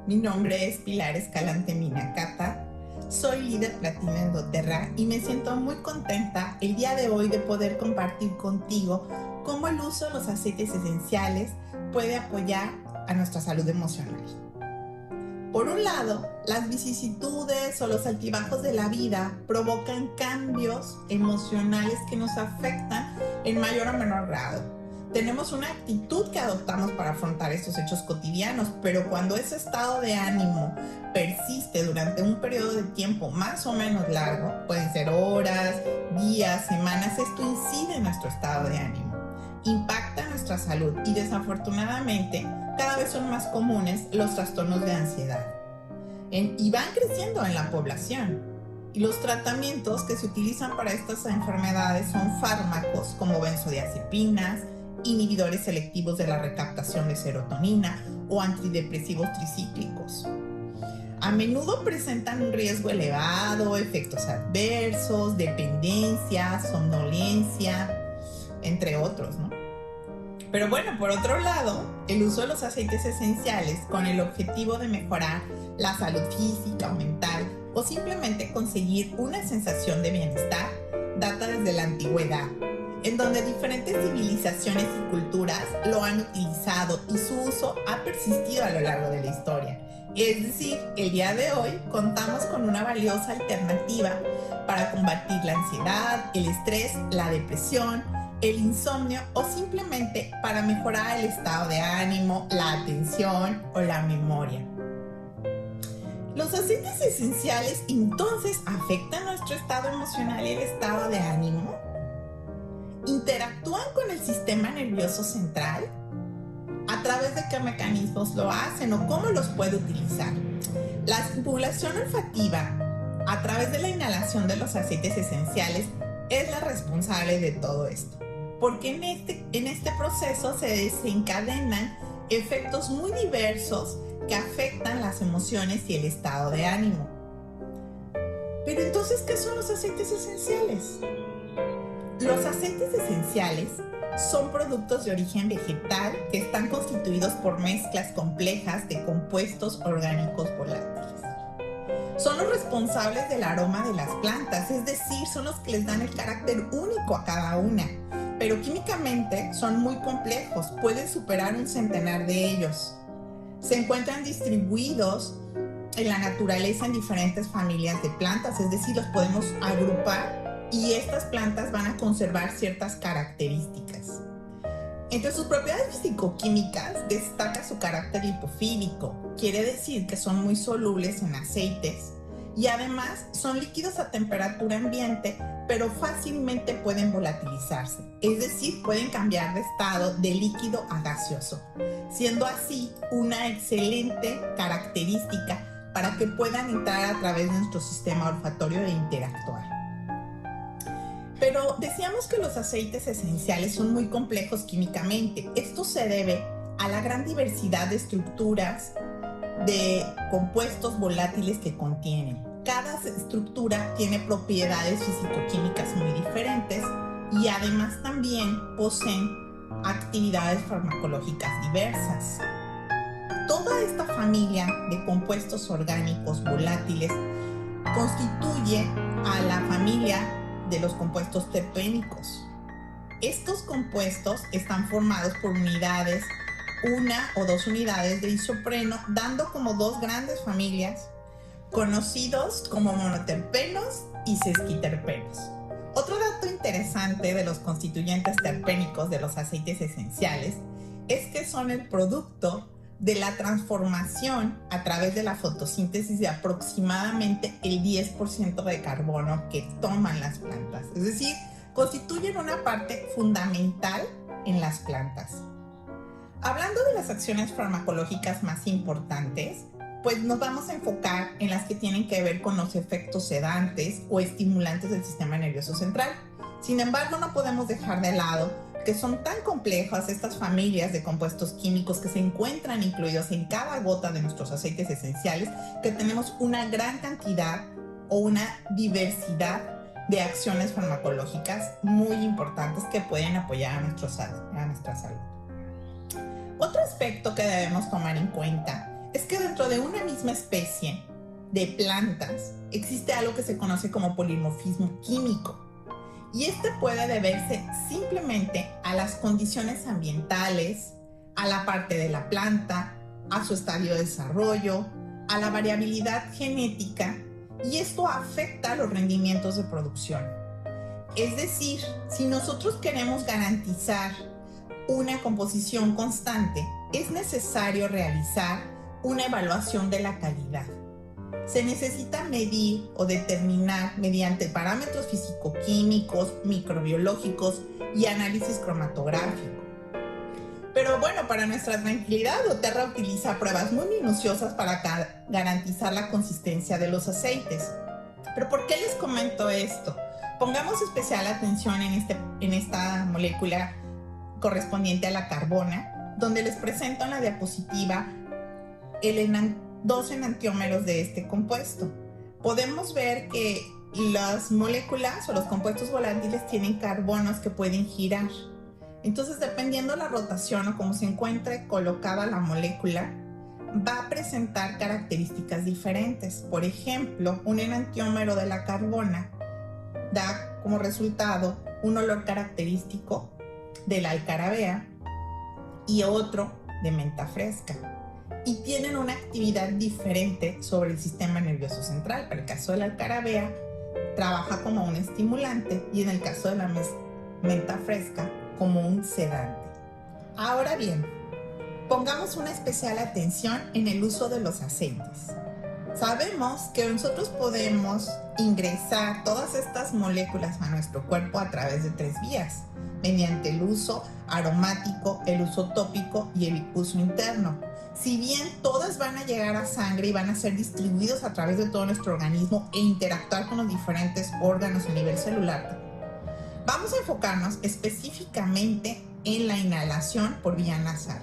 Mi nombre es Pilar Escalante Minacata, soy líder platino en doTERRA y me siento muy contenta el día de hoy de poder compartir contigo cómo el uso de los aceites esenciales puede apoyar a nuestra salud emocional. Por un lado, las vicisitudes o los altibajos de la vida provocan cambios emocionales que nos afectan en mayor o menor grado. Tenemos una actitud que adoptamos para afrontar estos hechos cotidianos, pero cuando ese estado de ánimo persiste durante un periodo de tiempo más o menos largo, pueden ser horas, días, semanas, esto incide en nuestro estado de ánimo, impacta nuestra salud y desafortunadamente cada vez son más comunes los trastornos de ansiedad y van creciendo en la población. Y los tratamientos que se utilizan para estas enfermedades son fármacos como benzodiazepinas, inhibidores selectivos de la recaptación de serotonina o antidepresivos tricíclicos. A menudo presentan un riesgo elevado, efectos adversos, dependencia, somnolencia, entre otros, ¿no? Pero bueno, por otro lado, el uso de los aceites esenciales con el objetivo de mejorar la salud física o mental o simplemente conseguir una sensación de bienestar data desde la antigüedad, en donde diferentes civilizaciones y culturas lo han utilizado y su uso ha persistido a lo largo de la historia. Es decir, el día de hoy contamos con una valiosa alternativa para combatir la ansiedad, el estrés, la depresión, el insomnio o simplemente para mejorar el estado de ánimo, la atención o la memoria. ¿Los aceites esenciales entonces afectan nuestro estado emocional y el estado de ánimo? ¿Interactúan con el sistema nervioso central? ¿A través de qué mecanismos lo hacen o cómo los puede utilizar? La estimulación olfativa a través de la inhalación de los aceites esenciales es la responsable de todo esto, porque en este proceso se desencadenan efectos muy diversos que afectan las emociones y el estado de ánimo. Pero entonces, ¿qué son los aceites esenciales? Los aceites esenciales son productos de origen vegetal que están constituidos por mezclas complejas de compuestos orgánicos volátiles. Son los responsables del aroma de las plantas, es decir, son los que les dan el carácter único a cada una. Pero químicamente son muy complejos, pueden superar un centenar de ellos. Se encuentran distribuidos en la naturaleza en diferentes familias de plantas, es decir, los podemos agrupar y estas plantas van a conservar ciertas características. Entre sus propiedades fisicoquímicas destaca su carácter lipofílico, quiere decir que son muy solubles en aceites y además son líquidos a temperatura ambiente, pero fácilmente pueden volatilizarse, es decir, pueden cambiar de estado de líquido a gaseoso, siendo así una excelente característica para que puedan entrar a través de nuestro sistema olfatorio e interactuar. Pero decíamos que los aceites esenciales son muy complejos químicamente. Esto se debe a la gran diversidad de estructuras de compuestos volátiles que contienen. Cada estructura tiene propiedades fisicoquímicas muy diferentes y además también poseen actividades farmacológicas diversas. Toda esta familia de compuestos orgánicos volátiles constituye a la familia de los compuestos terpénicos. Estos compuestos están formados por unidades, una o dos unidades de isopreno, dando como dos grandes familias, conocidos como monoterpenos y sesquiterpenos. Otro dato interesante de los constituyentes terpénicos de los aceites esenciales es que son el producto de la transformación a través de la fotosíntesis de aproximadamente el 10% de carbono que toman las plantas. Es decir, constituyen una parte fundamental en las plantas. Hablando de las acciones farmacológicas más importantes, pues nos vamos a enfocar en las que tienen que ver con los efectos sedantes o estimulantes del sistema nervioso central. Sin embargo, no podemos dejar de lado que son tan complejas estas familias de compuestos químicos que se encuentran incluidos en cada gota de nuestros aceites esenciales, que tenemos una gran cantidad o una diversidad de acciones farmacológicas muy importantes que pueden apoyar a nuestra salud. Otro aspecto que debemos tomar en cuenta es que dentro de una misma especie de plantas existe algo que se conoce como polimorfismo químico. Y este puede deberse simplemente a las condiciones ambientales, a la parte de la planta, a su estadio de desarrollo, a la variabilidad genética, y esto afecta los rendimientos de producción. Es decir, si nosotros queremos garantizar una composición constante, es necesario realizar una evaluación de la calidad. Se necesita medir o determinar mediante parámetros físico-químicos, microbiológicos y análisis cromatográfico. Pero bueno, para nuestra tranquilidad, doTERRA utiliza pruebas muy minuciosas para garantizar la consistencia de los aceites. ¿Pero por qué les comento esto? Pongamos especial atención en esta molécula correspondiente a la carbona, donde les presento en la diapositiva dos enantiómeros de este compuesto. Podemos ver que las moléculas o los compuestos volátiles tienen carbonos que pueden girar. Entonces, dependiendo de la rotación o cómo se encuentre colocada la molécula, va a presentar características diferentes. Por ejemplo, un enantiómero de la carbona da como resultado un olor característico de la alcarabea y otro de menta fresca. Y tienen una actividad diferente sobre el sistema nervioso central. Para el caso de la alcarabea, trabaja como un estimulante y en el caso de la menta fresca, como un sedante. Ahora bien, pongamos una especial atención en el uso de los aceites. Sabemos que nosotros podemos ingresar todas estas moléculas a nuestro cuerpo a través de 3 vías, mediante el uso aromático, el uso tópico y el uso interno. Si bien todas van a llegar a sangre y van a ser distribuidos a través de todo nuestro organismo e interactuar con los diferentes órganos a nivel celular, vamos a enfocarnos específicamente en la inhalación por vía nasal.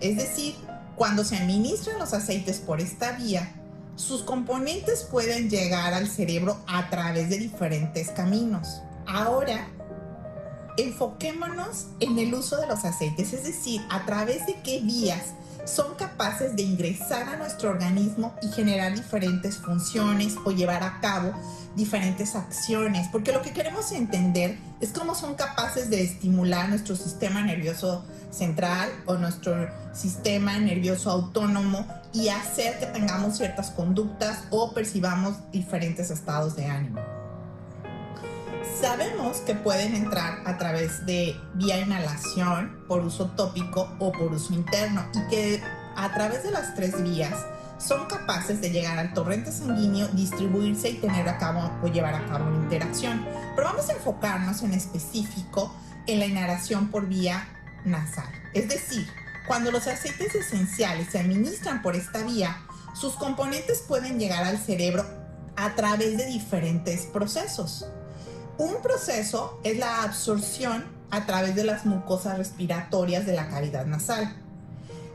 Es decir, cuando se administran los aceites por esta vía, sus componentes pueden llegar al cerebro a través de diferentes caminos. Ahora, enfoquémonos en el uso de los aceites, es decir, a través de qué vías son capaces de ingresar a nuestro organismo y generar diferentes funciones o llevar a cabo diferentes acciones, porque lo que queremos entender es cómo son capaces de estimular nuestro sistema nervioso central o nuestro sistema nervioso autónomo y hacer que tengamos ciertas conductas o percibamos diferentes estados de ánimo. Sabemos que pueden entrar a través de vía inhalación, por uso tópico o por uso interno, y que a través de las 3 vías son capaces de llegar al torrente sanguíneo, distribuirse y tener a cabo o llevar a cabo una interacción. Pero vamos a enfocarnos en específico en la inhalación por vía nasal. Es decir, cuando los aceites esenciales se administran por esta vía, sus componentes pueden llegar al cerebro a través de diferentes procesos. Un proceso es la absorción a través de las mucosas respiratorias de la cavidad nasal,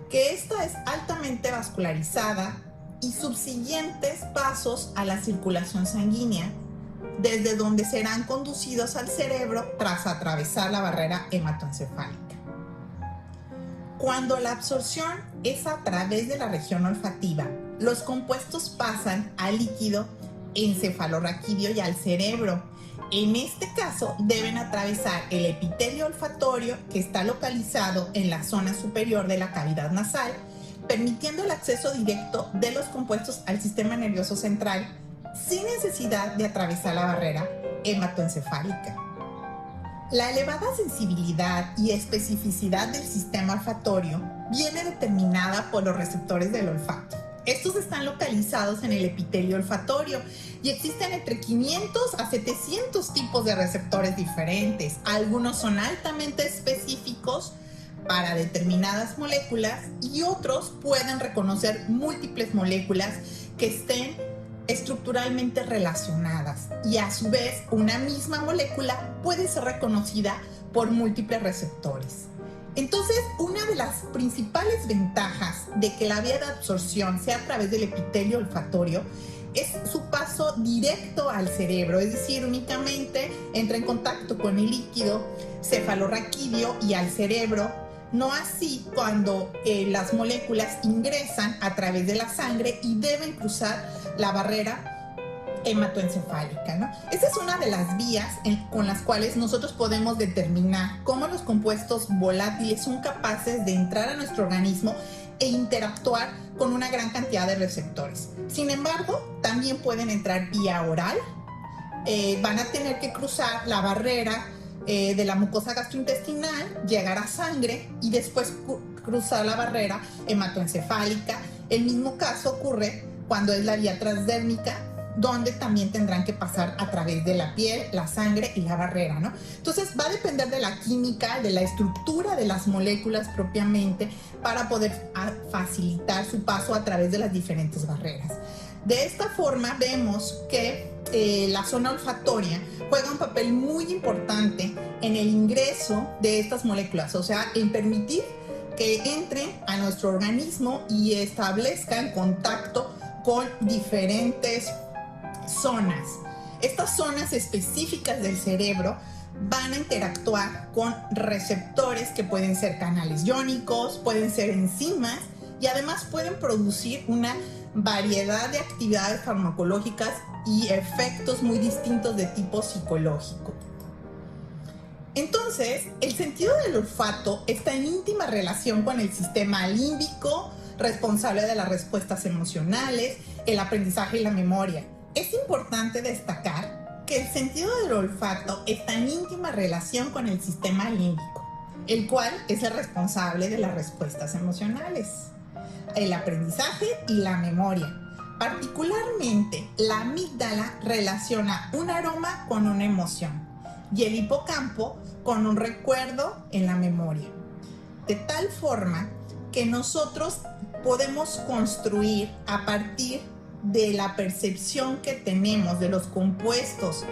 que esta es altamente vascularizada y subsiguientes pasos a la circulación sanguínea, desde donde serán conducidos al cerebro tras atravesar la barrera hematoencefálica. Cuando la absorción es a través de la región olfativa, los compuestos pasan al líquido encefalorraquídeo y al cerebro. En este caso, deben atravesar el epitelio olfatorio, que está localizado en la zona superior de la cavidad nasal, permitiendo el acceso directo de los compuestos al sistema nervioso central sin necesidad de atravesar la barrera hematoencefálica. La elevada sensibilidad y especificidad del sistema olfatorio viene determinada por los receptores del olfato. Estos están localizados en el epitelio olfatorio y existen entre 500 a 700 tipos de receptores diferentes. Algunos son altamente específicos para determinadas moléculas y otros pueden reconocer múltiples moléculas que estén estructuralmente relacionadas, y a su vez una misma molécula puede ser reconocida por múltiples receptores. Entonces, una de las principales ventajas de que la vía de absorción sea a través del epitelio olfatorio es su paso directo al cerebro, es decir, únicamente entra en contacto con el líquido cefalorraquídeo y al cerebro No así cuando las moléculas ingresan a través de la sangre y deben cruzar la barrera hematoencefálica, ¿no? Esa es una de las vías con las cuales nosotros podemos determinar cómo los compuestos volátiles son capaces de entrar a nuestro organismo e interactuar con una gran cantidad de receptores. Sin embargo, también pueden entrar vía oral, van a tener que cruzar la barrera de la mucosa gastrointestinal, llegar a sangre y después cruzar la barrera hematoencefálica. El mismo caso ocurre cuando es la vía transdérmica, donde también tendrán que pasar a través de la piel, la sangre y la barrera, ¿no? Entonces va a depender de la química, de la estructura de las moléculas propiamente para poder facilitar su paso a través de las diferentes barreras. De esta forma vemos que la zona olfatoria juega un papel muy importante en el ingreso de estas moléculas, o sea, en permitir que entren a nuestro organismo y establezcan contacto con diferentes zonas. Estas zonas específicas del cerebro van a interactuar con receptores que pueden ser canales iónicos, pueden ser enzimas y además pueden producir una variedad de actividades farmacológicas y efectos muy distintos de tipo psicológico. Entonces, el sentido del olfato está en íntima relación con el sistema límbico, responsable de las respuestas emocionales, el aprendizaje y la memoria. Es importante destacar que el sentido del olfato está en íntima relación con el sistema límbico, el cual es el responsable de las respuestas emocionales, el aprendizaje y la memoria. Particularmente, la amígdala relaciona un aroma con una emoción y el hipocampo con un recuerdo en la memoria. De tal forma que nosotros podemos construir a partir de la percepción que tenemos de los compuestos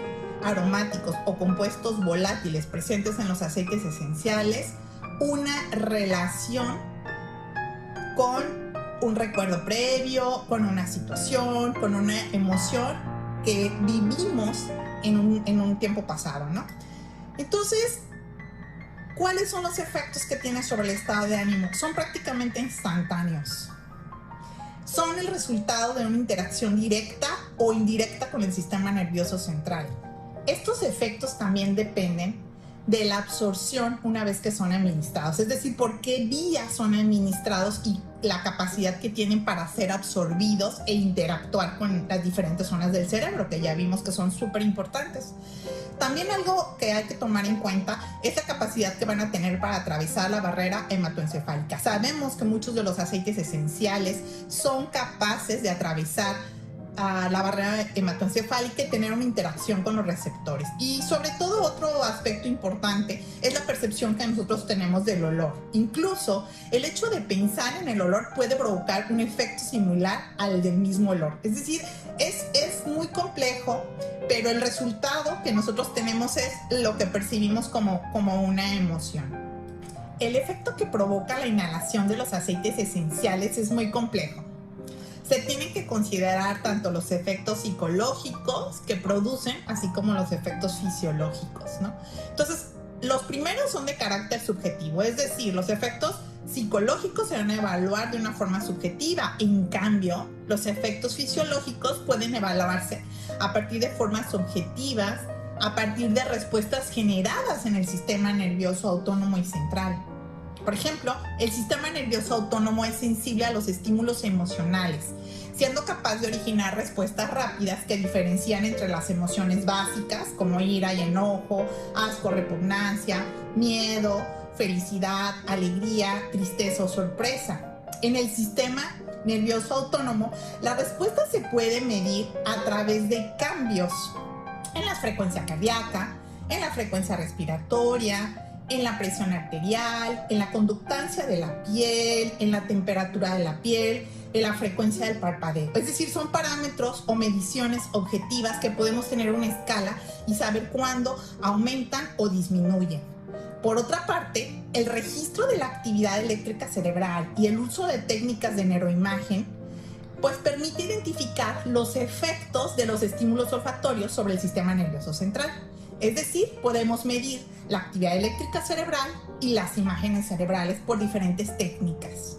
aromáticos o compuestos volátiles presentes en los aceites esenciales, una relación con un recuerdo previo, con una situación, con una emoción que vivimos en un tiempo pasado, ¿no? Entonces, ¿cuáles son los efectos que tiene sobre el estado de ánimo? Son prácticamente instantáneos. Son el resultado de una interacción directa o indirecta con el sistema nervioso central. Estos efectos también dependen de la absorción una vez que son administrados, es decir, por qué vías son administrados y la capacidad que tienen para ser absorbidos e interactuar con las diferentes zonas del cerebro, que ya vimos que son súper importantes. También algo que hay que tomar en cuenta es la capacidad que van a tener para atravesar la barrera hematoencefálica. Sabemos que muchos de los aceites esenciales son capaces de atravesar la barrera hematoencefálica y tener una interacción con los receptores. Y sobre todo otro aspecto importante es la percepción que nosotros tenemos del olor. Incluso el hecho de pensar en el olor puede provocar un efecto similar al del mismo olor. Es decir, es muy complejo, pero el resultado que nosotros tenemos es lo que percibimos como una emoción. El efecto que provoca la inhalación de los aceites esenciales es muy complejo. Se tienen que considerar tanto los efectos psicológicos que producen, así como los efectos fisiológicos, ¿no? Entonces, los primeros son de carácter subjetivo, es decir, los efectos psicológicos se van a evaluar de una forma subjetiva. En cambio, los efectos fisiológicos pueden evaluarse a partir de formas objetivas, a partir de respuestas generadas en el sistema nervioso autónomo y central. Por ejemplo, el sistema nervioso autónomo es sensible a los estímulos emocionales, siendo capaz de originar respuestas rápidas que diferencian entre las emociones básicas, como ira y enojo, asco, repugnancia, miedo, felicidad, alegría, tristeza o sorpresa. En el sistema nervioso autónomo, la respuesta se puede medir a través de cambios en la frecuencia cardíaca, en la frecuencia respiratoria, en la presión arterial, en la conductancia de la piel, en la temperatura de la piel, en la frecuencia del parpadeo. Es decir, son parámetros o mediciones objetivas que podemos tener una escala y saber cuándo aumentan o disminuyen. Por otra parte, el registro de la actividad eléctrica cerebral y el uso de técnicas de neuroimagen pues permite identificar los efectos de los estímulos olfatorios sobre el sistema nervioso central. Es decir, podemos medir la actividad eléctrica cerebral y las imágenes cerebrales por diferentes técnicas.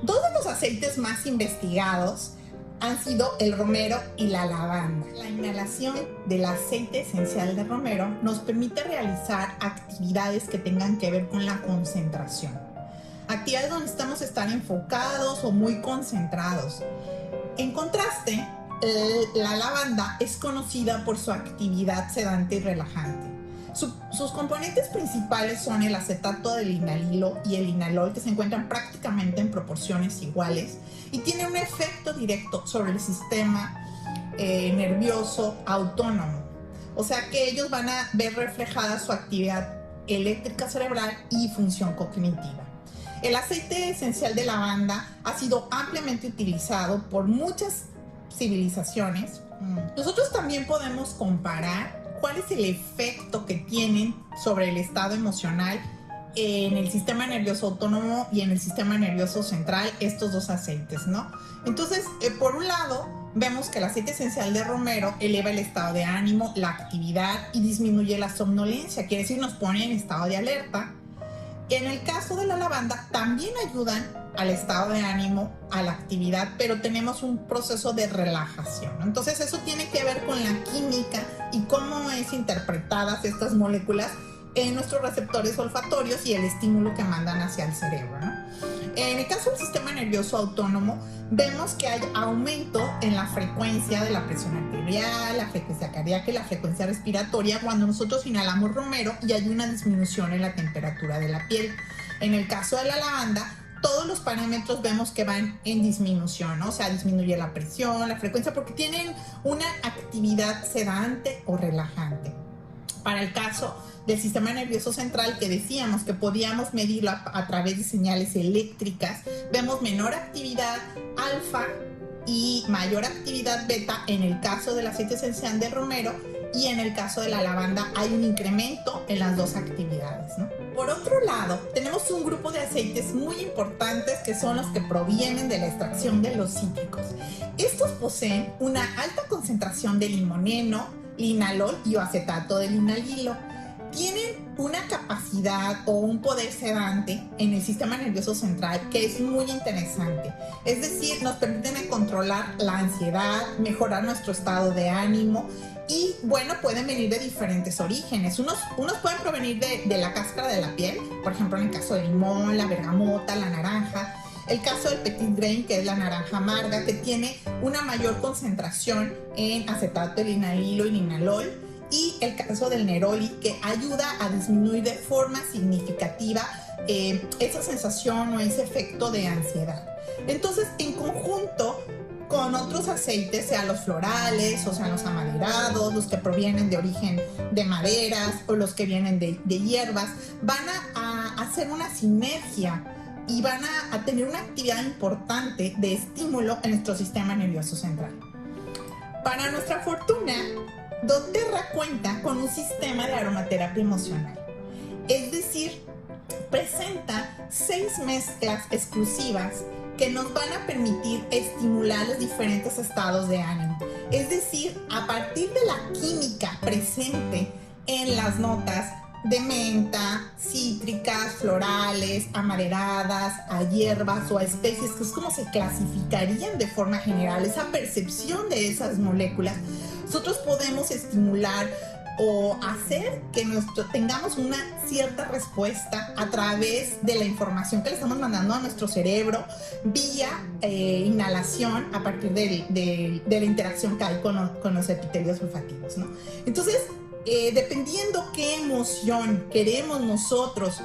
Dos de los aceites más investigados han sido el romero y la lavanda. La inhalación del aceite esencial de romero nos permite realizar actividades que tengan que ver con la concentración. Actividades donde necesitamos estar enfocados o muy concentrados. En contraste, la lavanda es conocida por su actividad sedante y relajante. Sus componentes principales son el acetato del linalilo y el linalol, que se encuentran prácticamente en proporciones iguales y tienen un efecto directo sobre el sistema nervioso autónomo. O sea que ellos van a ver reflejada su actividad eléctrica cerebral y función cognitiva. El aceite esencial de lavanda ha sido ampliamente utilizado por muchas civilizaciones. Nosotros también podemos comparar cuál es el efecto que tienen sobre el estado emocional en el sistema nervioso autónomo y en el sistema nervioso central, estos dos aceites, ¿no? Entonces, por un lado, vemos que el aceite esencial de romero eleva el estado de ánimo, la actividad y disminuye la somnolencia, quiere decir, nos pone en estado de alerta. En el caso de la lavanda, también ayudan al estado de ánimo, a la actividad, pero tenemos un proceso de relajación. Entonces eso tiene que ver con la química y cómo es interpretadas estas moléculas en nuestros receptores olfatorios y el estímulo que mandan hacia el cerebro, ¿no? En el caso del sistema nervioso autónomo, vemos que hay aumento en la frecuencia de la presión arterial, la frecuencia cardíaca y la frecuencia respiratoria cuando nosotros inhalamos romero, y hay una disminución en la temperatura de la piel. En el caso de la lavanda, todos los parámetros vemos que van en disminución, ¿no? O sea, disminuye la presión, la frecuencia, porque tienen una actividad sedante o relajante. Para el caso del sistema nervioso central, que decíamos que podíamos medirlo a través de señales eléctricas, vemos menor actividad alfa y mayor actividad beta en el caso del aceite esencial de romero, y en el caso de la lavanda hay un incremento en las dos actividades, ¿no? Por otro lado, tenemos un grupo de aceites muy importantes que son los que provienen de la extracción de los cítricos. Estos poseen una alta concentración de limoneno, linalol y acetato de linalilo. Tienen una capacidad o un poder sedante en el sistema nervioso central que es muy interesante. Es decir, nos permiten controlar la ansiedad, mejorar nuestro estado de ánimo. Y bueno, pueden venir de diferentes orígenes. Unos pueden provenir de la cáscara de la piel, por ejemplo en el caso del limón, la bergamota, la naranja. El caso del petit grain, que es la naranja amarga, que tiene una mayor concentración en acetato de linalilo y linalol. Y el caso del neroli, que ayuda a disminuir de forma significativa esa sensación o ese efecto de ansiedad. Entonces, en conjunto con otros aceites, sean los florales o sean los amaderados, los que provienen de origen de maderas o los que vienen de hierbas, van a hacer una sinergia y van a tener una actividad importante de estímulo en nuestro sistema nervioso central. Para nuestra fortuna, doTERRA cuenta con un sistema de aromaterapia emocional, es decir, presenta 6 mezclas exclusivas que nos van a permitir estimular los diferentes estados de ánimo. Es decir, a partir de la química presente en las notas de menta, cítricas, florales, amaderadas, a hierbas o a especies, que es como se clasificarían de forma general, esa percepción de esas moléculas, nosotros podemos estimular o hacer que tengamos una cierta respuesta a través de la información que le estamos mandando a nuestro cerebro vía inhalación a partir de la interacción que hay con los epitelios olfativos, ¿no? Entonces, dependiendo qué emoción queremos nosotros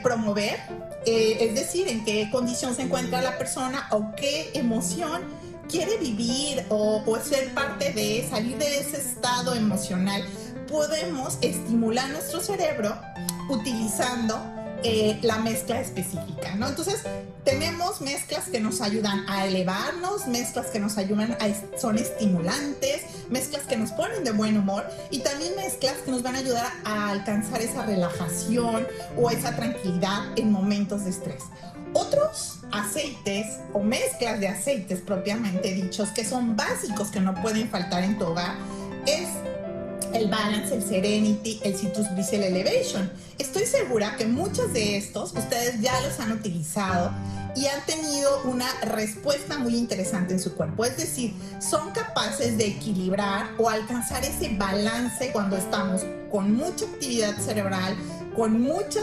promover, es decir, en qué condición se encuentra la persona o qué emoción quiere vivir o ser parte de, salir de ese estado emocional, podemos estimular nuestro cerebro utilizando la mezcla específica, ¿no? Entonces, tenemos mezclas que nos ayudan a elevarnos, mezclas que nos ayudan son estimulantes, mezclas que nos ponen de buen humor, y también mezclas que nos van a ayudar a alcanzar esa relajación o esa tranquilidad en momentos de estrés. Otros aceites o mezclas de aceites propiamente dichos que son básicos, que no pueden faltar en tu hogar, es el Balance, el Serenity, el Citrus Breeze, el Elevation. Estoy segura que muchos de estos ustedes ya los han utilizado y han tenido una respuesta muy interesante en su cuerpo. Es decir, son capaces de equilibrar o alcanzar ese balance cuando estamos con mucha actividad cerebral, con mucha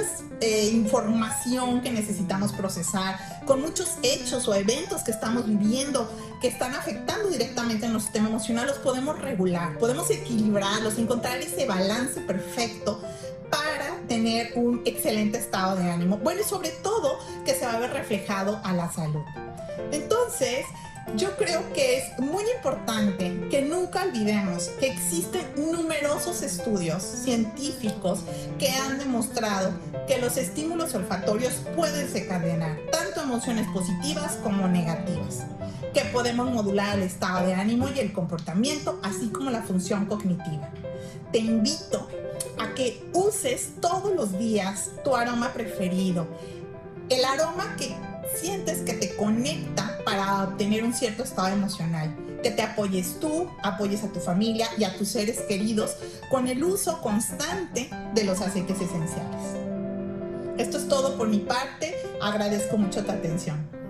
información que necesitamos procesar, con muchos hechos o eventos que estamos viviendo que están afectando directamente a nuestro sistema emocional. Los podemos regular, podemos equilibrarlos, encontrar ese balance perfecto para tener un excelente estado de ánimo. Bueno, y sobre todo que se va a ver reflejado a la salud. Entonces, yo creo que es muy importante que nunca olvidemos que existen numerosos estudios científicos que han demostrado que los estímulos olfatorios pueden desencadenar tanto emociones positivas como negativas, que podemos modular el estado de ánimo y el comportamiento, así como la función cognitiva. Te invito a que uses todos los días tu aroma preferido, el aroma que sientes que te conecta para obtener un cierto estado emocional, que te apoyes tú, apoyes a tu familia y a tus seres queridos con el uso constante de los aceites esenciales. Esto es todo por mi parte, agradezco mucho tu atención.